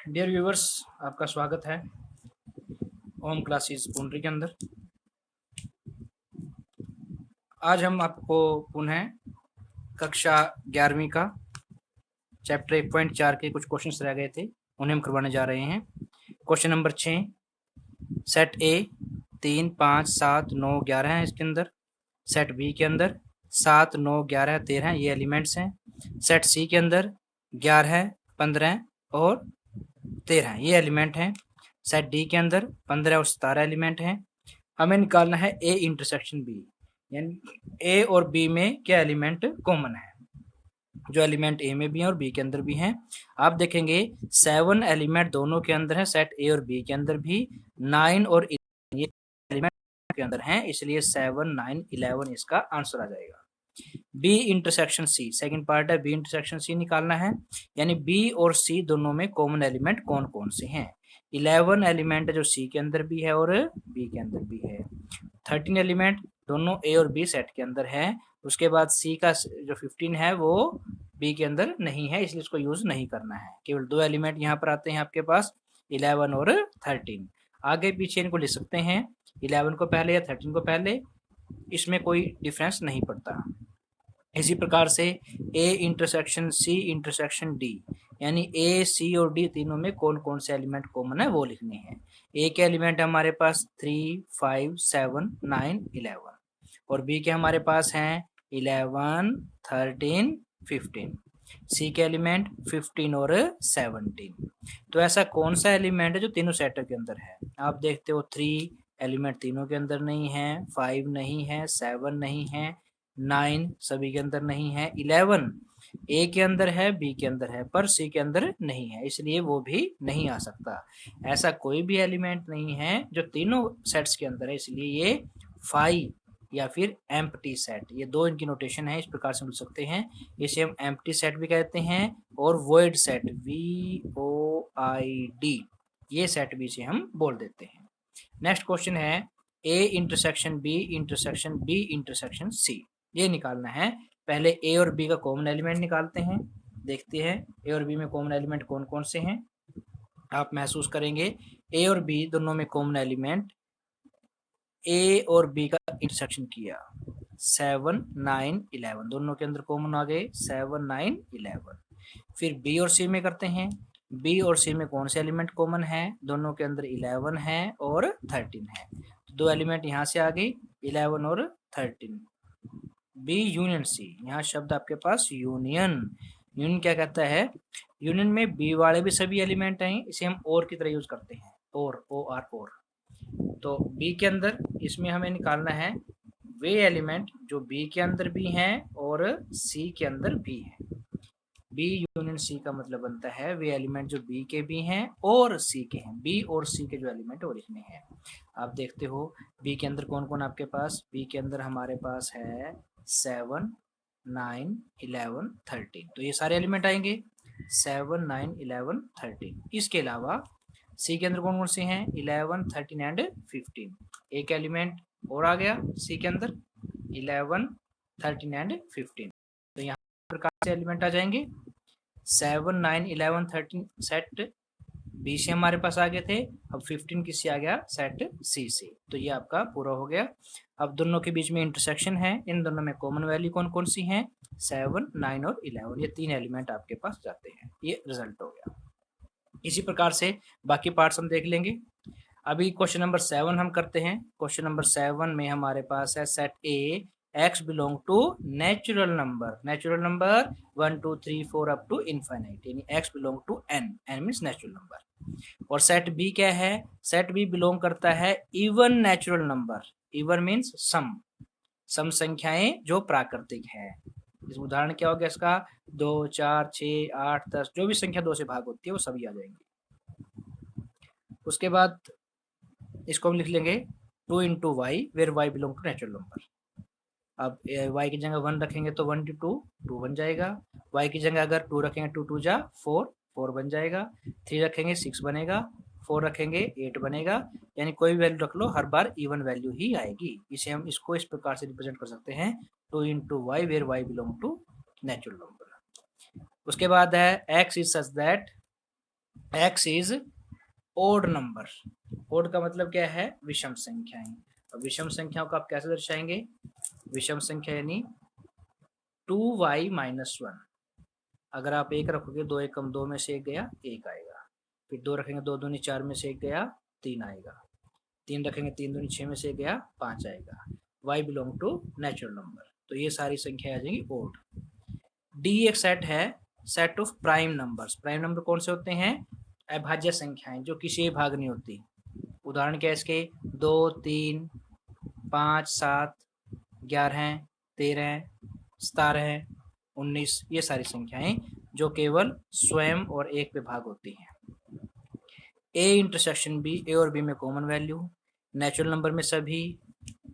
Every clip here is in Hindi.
डियर व्यूवर्स, आपका स्वागत है होम क्लासेस पुंडरी के अंदर। आज हम आपको पुनः कक्षा 11वीं का चैप्टर 1.4 के कुछ क्वेश्चंस रह गए थे, उन्हें हम करवाने जा रहे हैं। क्वेश्चन नंबर 6, सेट ए 3, 5, 7, 9, 11 है इसके अंदर। सेट बी के अंदर 7, 9, 11, 13 ये एलिमेंट्स हैं। सेट सी के अंदर 11, 15 और 13 ये एलिमेंट हैं। सेट डी के अंदर 15 और 17 एलिमेंट हैं। हमें निकालना है ए इंटरसेक्शन बी, यानी ए और बी में क्या एलिमेंट कॉमन है, जो एलिमेंट ए में भी हैं और बी के अंदर भी हैं। आप देखेंगे 7 एलिमेंट दोनों के अंदर है, सेट ए और बी के अंदर भी। 9 और 11 ये एलिमेंट के अंदर हैं, इसलिए 7, 9, 11 इसका आंसर आ जाएगा। B intersection C, second part है बी इंटरसेक्शन सी निकालना है, यानी बी और सी दोनों में कॉमन एलिमेंट कौन कौन से हैं। 11 एलिमेंट जो सी के अंदर भी है और बी के अंदर भी है। 13 एलिमेंट दोनों ए और बी सेट के अंदर है। उसके बाद सी का जो 15 है वो बी के अंदर नहीं है, इसलिए इसको यूज नहीं करना है। केवल 2 एलिमेंट यहाँ पर आते हैं आपके पास, 11 और 13। आगे पीछे इनको लिख सकते हैं, 11 को पहले या 13 को पहले, इसमें कोई डिफरेंस नहीं पड़ता। इसी प्रकार से A intersection C intersection D, यानी ए सी और डी तीनों में कौन कौन से एलिमेंट कॉमन है वो लिखने हैं। ए के एलिमेंट हमारे पास 3, 5, 7, 9, 11 और बी के हमारे पास हैं 11, 13, 15। सी के एलिमेंट 15 और 17। तो ऐसा कौन सा एलिमेंट है जो तीनों सेट के अंदर है। आप देखते हो 3 एलिमेंट तीनों के अंदर नहीं है, 5 नहीं है, 7 नहीं है, 9 सभी के अंदर नहीं है, 11 ए के अंदर है, बी के अंदर है, पर सी के अंदर नहीं है, इसलिए वो भी नहीं आ सकता। ऐसा कोई भी एलिमेंट नहीं है जो तीनों सेट्स के अंदर है, इसलिए ये 5 या फिर एम्प्टी सेट, ये दो इनकी नोटेशन है, इस प्रकार से लिख सकते हैं। इसे हम एम्प्टी सेट भी कहते हैं और वॉइड सेट VOID ये सेट भी इसे हम बोल देते हैं। नेक्स्ट क्वेश्चन है A intersection B intersection B intersection C, ये निकालना है। पहले ए और बी का कॉमन एलिमेंट निकालते हैं, देखते हैं ए और बी में कॉमन एलिमेंट कौन कौन से हैं। आप महसूस करेंगे ए और बी दोनों में कॉमन एलिमेंट, ए और बी का इंटरसेक्शन किया 7, 9, 11 दोनों के अंदर कॉमन आ गए 7, 9, 11। फिर बी और सी में करते हैं, बी और सी में कौन से एलिमेंट कॉमन है, दोनों के अंदर 11 है और 13 है, तो दो एलिमेंट यहाँ से आ गई 11 और 13। बी यूनियन सी, यहाँ शब्द आपके पास यूनियन, यूनियन क्या कहता है, यूनियन में बी वाले भी सभी एलिमेंट हैं, इसे हम और की तरह यूज करते हैं, और और। तो बी के अंदर इसमें हमें निकालना है वे एलिमेंट जो बी के अंदर भी हैं और सी के अंदर भी हैं। बी यूनियन सी का मतलब बनता है वे एलिमेंट जो बी के भी हैं और सी के हैं, बी और सी के जो एलिमेंट वो लिखने हैं। आप देखते हो बी के अंदर कौन कौन आपके पास, बी के अंदर हमारे पास है 7, 9, 11, 13, तो ये सारे एलिमेंट आएंगे 7, 9, 11, 13। इसके अलावा सी के अंदर कौन कौन से हैं 11, 13 एंड 15। एक एलिमेंट और आ गया सी के अंदर 11, 13 एंड 15, तो यहाँ प्रकार से एलिमेंट आ जाएंगे 7, 9, 11, 13 सेट बी से हमारे पास आ गए थे। अब 15 किससे आ गया, सेट सी से, तो ये आपका पूरा हो गया। अब दोनों के बीच में इंटरसेक्शन है, इन दोनों में कॉमन वैल्यू कौन कौन सी हैं 7, 9 और 11, ये 3 एलिमेंट आपके पास जाते हैं, ये रिजल्ट हो गया। इसी प्रकार से बाकी पार्ट्स हम देख लेंगे। अभी क्वेश्चन नंबर 7 हम करते हैं। क्वेश्चन नंबर 7 में हमारे पास है set A x belong to natural number, natural number 1, 2, 3, 4 up to infinite, यानी x belong to n, n means natural number. और सेट बी क्या है, सेट बी बिलोंग करता है even natural number, even means सम, सम संख्याएं जो प्राकृतिक है। इस उदाहरण क्या हो गया इसका, 2, 4, 6, 8, 10 जो भी संख्या 2 से भाग होती है वो सभी आ जाएंगी। उसके बाद इसको हम लिख लेंगे 2 into Y where Y belong to natural number. अब y की जगह 1 रखेंगे तो 1 टू 2 बन जाएगा, y की जगह अगर 2 रखेंगे 2 2 जा 4, 4 बन जाएगा, 3 रखेंगे 6 बनेगा, 4 रखेंगे 8 बनेगा, यानी कोई भी वैल्यू रख लो हर बार इवन वैल्यू ही आएगी। इसे हम इसको इस प्रकार से रिप्रेजेंट कर सकते हैं 2 into Y where Y belong to natural number. उसके बाद है x is such that X is odd number. Odd का मतलब क्या है? विषम संख्याएं। और विषम संख्याओं को आप कैसे दर्शाएंगे? विषम संख्या यानी 2y-1। अगर आप एक रखोगे, 2 एकम 2 में से एक गया, एक आएगा। फिर 2 रखेंगे, 2 दूनी 4 में से एक गया, 3 आएगा। 3 रखेंगे, 3 दूनी 6 में से एक गया, 5 आएगा। y belong to natural number, तो ये सारी संख्या आ जाएंगी ओड। डी एक सेट है, set of prime numbers. Prime number कौन से होते हैं? अभाज्य संख्याएं जो किसी भाग नहीं होती। उदाहरण क्या है इसके? 2, 3, 5, 7, 11, 13, 17, 19, ये सारी संख्याएं जो केवल स्वयं और एक पे भाग होती हैं। ए इंटरसेक्शन बी, ए और बी में कॉमन वैल्यू। नेचुरल नंबर में सभी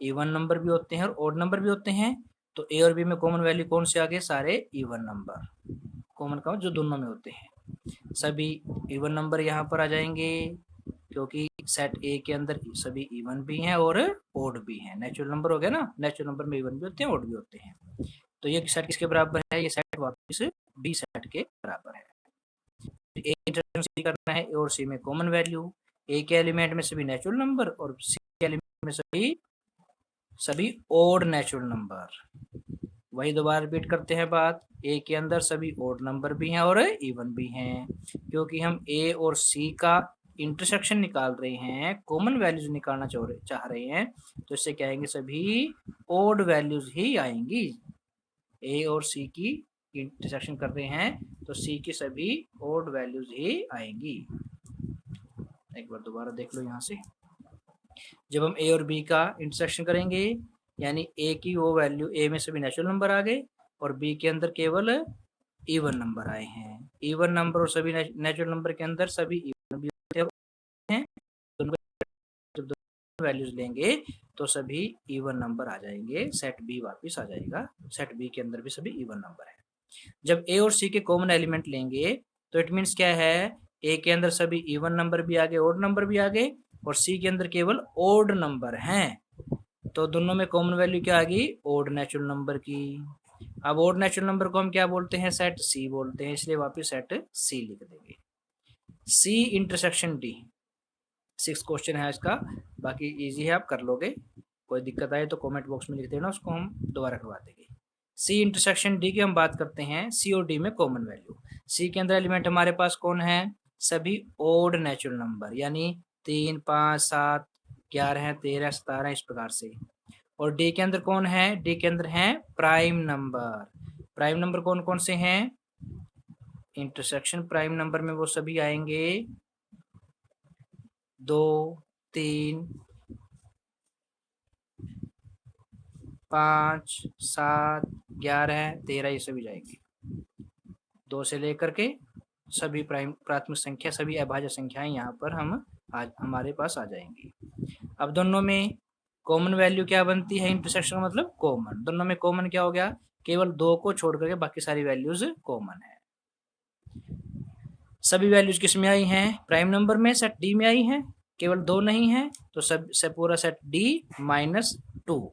इवन नंबर भी होते हैं और ओड नंबर भी होते हैं, तो ए और बी में कॉमन वैल्यू कौन से आ गए? सारे इवन नंबर। कॉमन का जो दोनों में होते हैं, सभी इवन नंबर यहाँ पर आ जाएंगे, क्योंकि सेट ए के अंदर सभी इवन भी हैं और ओड भी हैं। नेचुरल नंबर हो गया ना, नेचुरल नंबर में इवन भी होते हैं, ओड भी होते हैं। तो ये सेट किसके बराबर है? ये सेट वापस बी सेट के बराबर है। ए इंटरसेक्शन करना है, ए और सी में कॉमन वैल्यू। ए के एलिमेंट में सभी नेचुरल नंबर और सी के एलिमेंट में सभी ओड नेचुरल नंबर। वही दोबारा रिपीट करते हैं बात, ए के अंदर सभी ओड नंबर भी हैं और इवन भी हैं। क्योंकि हम ए और सी का इंटरसेक्शन निकाल रहे हैं, कॉमन वैल्यूज निकालना चाह रहे हैं, तो इससे क्या आएंगे? सभी ओड वैल्यूज ही आएंगी। ए और सी की इंटरसेक्शन कर रहे हैं तो सी की सभी ओड वैल्यूज ही आएंगी। एक बार दोबारा देख लो यहाँ से, जब हम ए और बी का इंटरसेक्शन करेंगे, यानी ए की वो वैल्यू, ए में सभी नेचुरल नंबर आ गए और बी के अंदर केवल इवन नंबर आए हैं। इवन नंबर और सभी नेचुरल नंबर के अंदर सभी इवन भी होते हैं, जब दोनों वैल्यूज लेंगे तो सभी इवन नंबर आ जाएंगे, सेट बी वापस आ जाएगा। सेट बी के अंदर भी सभी इवन नंबर है। जब ए और सी के कॉमन एलिमेंट लेंगे तो इट मीन्स क्या है? ए के अंदर सभी इवन नंबर भी आ गए, ओड नंबर भी आ गए, और सी के अंदर केवल ओड नंबर हैं, तो दोनों में कॉमन वैल्यू क्या आ गई? ओड नेचुरल नंबर की। अब ओड नेचुरल नंबर को हम क्या बोलते हैं? सेट सी बोलते हैं, इसलिए वापस सेट सी लिख देंगे। सी इंटरसेक्शन डी 6 क्वेश्चन है इसका, बाकी इजी है, आप कर लोगे। कोई दिक्कत आए तो कमेंट बॉक्स में लिख देना, उसको हम दोबारा करवा देंगे। सी इंटरसेक्शन डी की हम बात करते हैं, सी और डी में कॉमन वैल्यू। सी के अंदर एलिमेंट हमारे पास कौन है? सभी ओड नेचुरल नंबर, यानी 3, 5, 7, 11, 13, 17, इस प्रकार से। और डी के अंदर कौन है? डी के अंदर है प्राइम नंबर। प्राइम नंबर कौन कौन से हैं? इंटरसेक्शन प्राइम नंबर में वो सभी आएंगे 2, 3, 5, 7, 11, 13, ये सभी जाएंगे। 2 से लेकर के सभी प्राथमिक संख्या, सभी अभाज्य संख्याएं यहाँ पर हमारे पास आ जाएंगी। अब दोनों में कॉमन वैल्यू क्या बनती है? इंटरसेक्शन का मतलब कॉमन। दोनों में कॉमन क्या हो गया? केवल 2 को छोड़ करके बाकी सारी वैल्यूज कॉमन है। सभी वैल्यूज किस में आई हैं? प्राइम नंबर में, सेट डी में आई हैं। केवल 2 नहीं है, तो सब पूरा सेट डी -2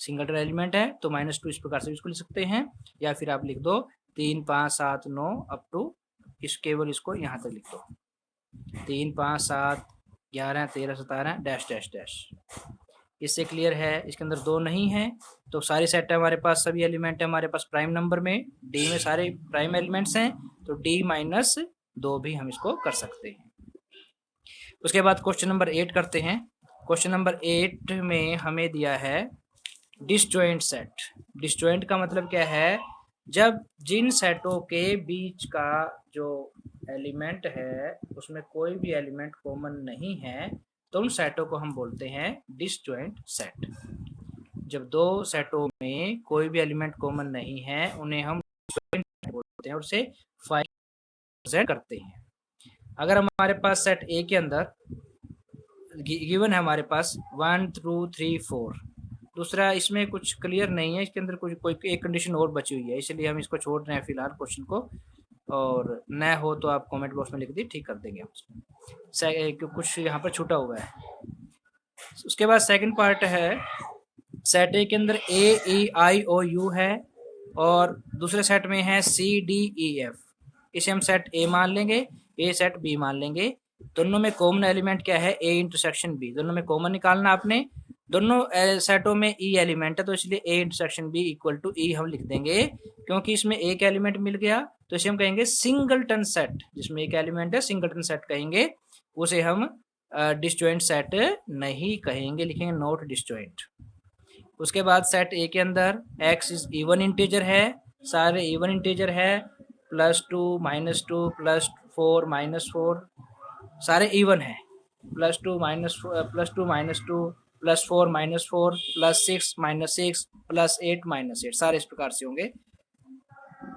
सिंगल एलिमेंट है, तो -2 इस प्रकार से इसको लिख सकते हैं, या फिर आप लिख दो 3, 5, 7, 9 अप टू केवल इसको यहाँ तक लिख दो 3, 5, 7, 11, 13, 17 डैश डैश डैश। इससे क्लियर है? इसके अंदर 2 नहीं है, तो सारी सेट है हमारे पास, सभी एलिमेंट है हमारे पास प्राइम नंबर में, डी में सारे प्राइम एलिमेंट्स हैं, तो D-2 भी हम इसको कर सकते हैं। उसके बाद क्वेश्चन नंबर 8 करते हैं। क्वेश्चन नंबर 8 में हमें दिया है डिसजॉइंट सेट। डिसजॉइंट का मतलब क्या है? जब जिन सेटों के बीच का जो एलिमेंट है उसमें कोई भी एलिमेंट कॉमन नहीं है, तो उन सेटों को हम बोलते हैं डिसजॉइंट सेट। जब 2 सेटों में कोई भी एलिमेंट कॉमन नहीं है, उन्हें हम बोलते हैं और उसे फाइव करते हैं। अगर हमारे पास सेट ए के अंदर गिवन है हमारे पास 1, 2, 3, 4, दूसरा इसमें कुछ क्लियर नहीं है, इसके अंदर कुछ कोई एक कंडीशन और बची हुई है, इसलिए हम इसको छोड़ रहे हैं फिलहाल क्वेश्चन को, और न हो तो आप कमेंट बॉक्स में लिख दी, ठीक कर देंगे हम। कुछ यहाँ पर छूटा हुआ है। उसके बाद सेकंड पार्ट है, सेट ए के अंदर A-E-I-O-U है और दूसरे सेट में है C-D-E-F। इसे हम सेट ए मान लेंगे, ए सेट बी मान लेंगे। दोनों में कॉमन एलिमेंट क्या है, ए इंटरसेक्शन बी, दोनों में कॉमन निकालना आपने। दोनों सेटों में ई एलिमेंट है तो इसलिए A intersection B equal to E हम लिख देंगे, क्योंकि इसमें एक एलिमेंट मिल गया तो इसे हम कहेंगे सिंगलटन सेट। जिसमें एक एलिमेंट है सिंगलटन सेट कहेंगे, उसे हम डिसजॉइंट सेट नहीं कहेंगे, लिखेंगे नॉट डिसजॉइंट। उसके बाद सेट ए के अंदर एक्स इज इवन इंटीजर है, सारे इवन इंटीजर है, +2 -2 +4 -4 सारे इवन है, +2 -2 +4 -4 +6 -6 +8 -8 सारे इस प्रकार से होंगे।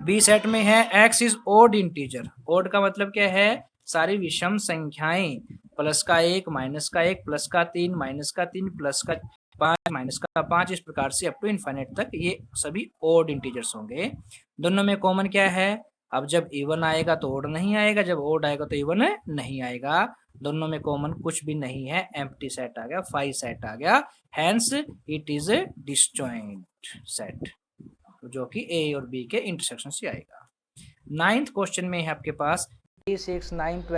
बी सेट में है X is odd integer. Odd का मतलब क्या है, सारी विषम संख्याएं, +1 -1 +3 -3 +5 -5 इस प्रकार से अप टू इनफाइनाइट तक ये सभी ओड इंटीजर्स होंगे। दोनों में कॉमन क्या है, अब जब इवन आएगा तो ओड नहीं आएगा, जब ओड आएगा तो इवन नहीं आएगा। दोनों में कॉमन कुछ भी नहीं है, एम्प्टी सेट आ गया, फाई सेट आ गया, hence it is a disjoint set, जो कि ए और बी के इंटरसेक्शन से आएगा। 9th क्वेश्चन में है आपके पास 3, 6, 9, 12